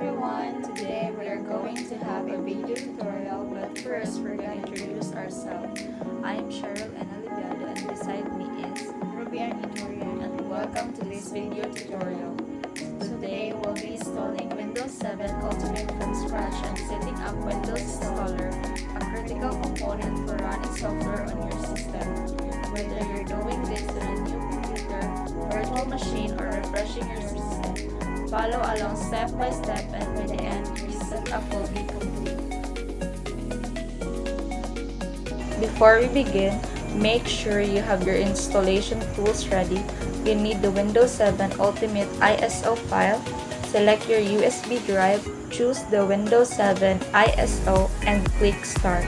everyone! Today we are going to have a video tutorial, but first we're going to introduce ourselves. I am Cheryl and Aliviado, and beside me is Ruby and Victoria. and welcome to this video tutorial. Today we'll be installing Windows 7 Ultimate from scratch and setting up Windows Installer, a critical component for running software on your system. Whether you're doing this on a new computer, virtual machine, or refreshing your system, follow along step by step, and by the end, your setup will be complete. Before we begin, make sure you have your installation tools ready. You need the Windows 7 Ultimate ISO file. Select your USB drive, choose the Windows 7 ISO, and click Start.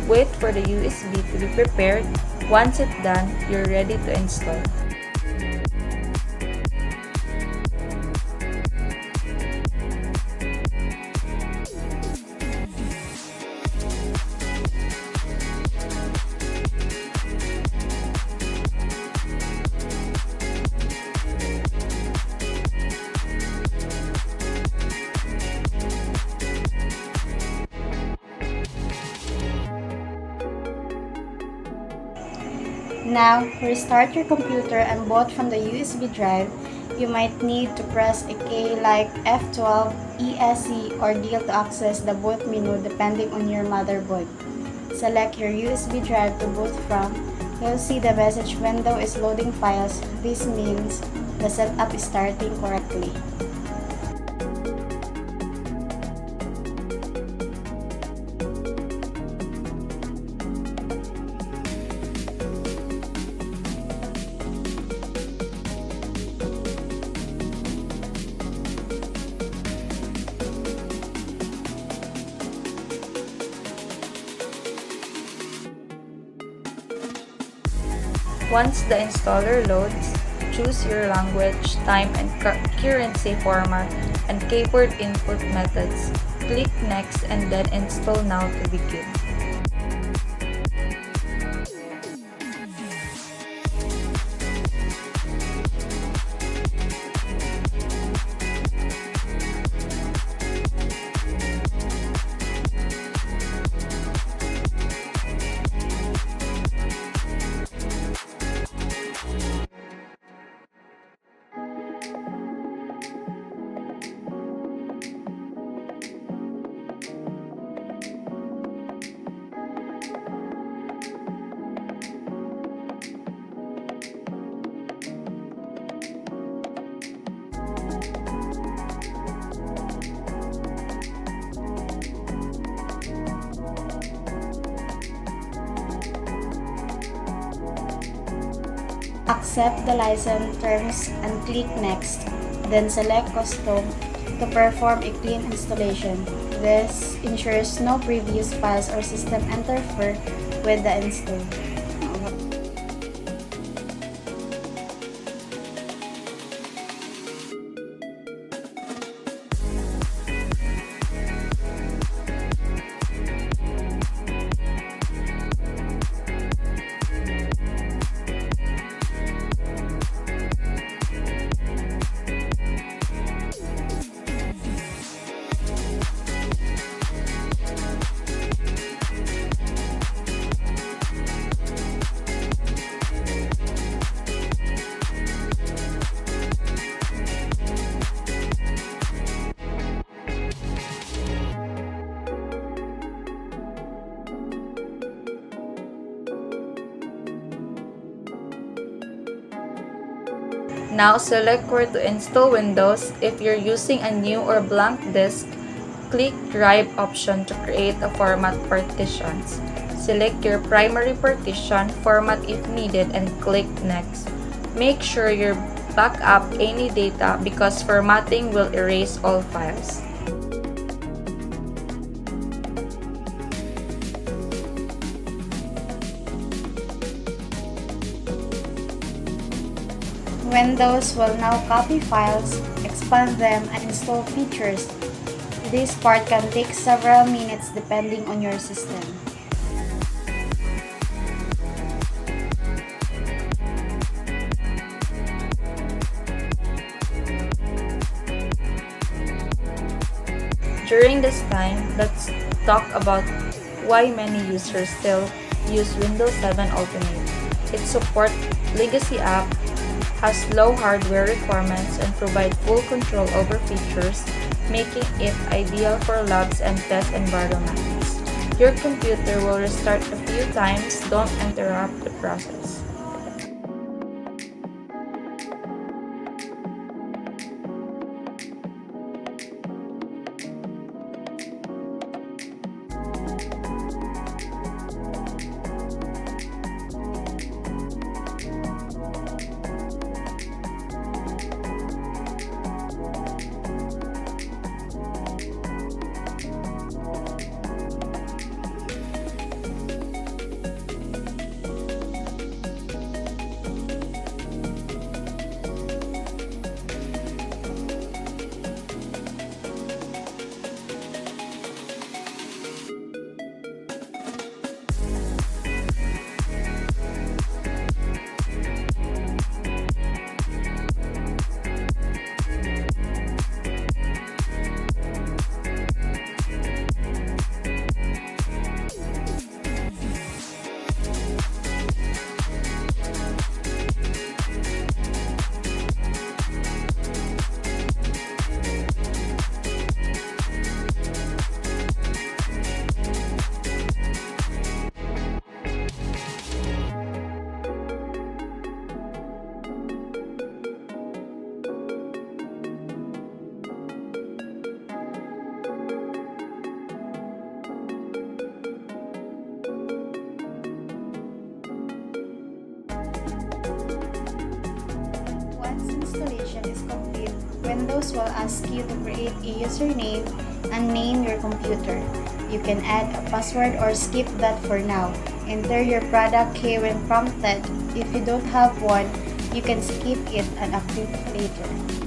Wait for the USB to be prepared. Once it's done, you're ready to install. Now, restart your computer and boot from the USB drive. You might need to press a key like F12, ESC, or DL to access the boot menu depending on your motherboard. Select your USB drive to boot from. You'll see the message window is loading files. This means the setup is starting correctly. Once the installer loads, choose your language, time, and currency format and keyboard input methods. Click Next and then Install Now to begin. Accept the license terms and click Next. Then select Custom to perform a clean installation. This ensures no previous files or system interfere with the install. Now select where to install Windows. If you're using a new or blank disk, click Drive option to create a format partitions. Select your primary partition, format if needed, and click Next. Make sure you back up any data because formatting will erase all files. Windows will now copy files, expand them, and install features. This part can take several minutes depending on your system. During this time, let's talk about why many users still use Windows 7 Ultimate. It supports legacy apps, has low hardware requirements, and provides full control over features, making it ideal for labs and test environments. Your computer will restart a few times, don't interrupt the process. Once installation is complete, Windows will ask you to create a username and name your computer. You can add a password or skip that for now. Enter your product key when prompted. If you don't have one, you can skip it and update later.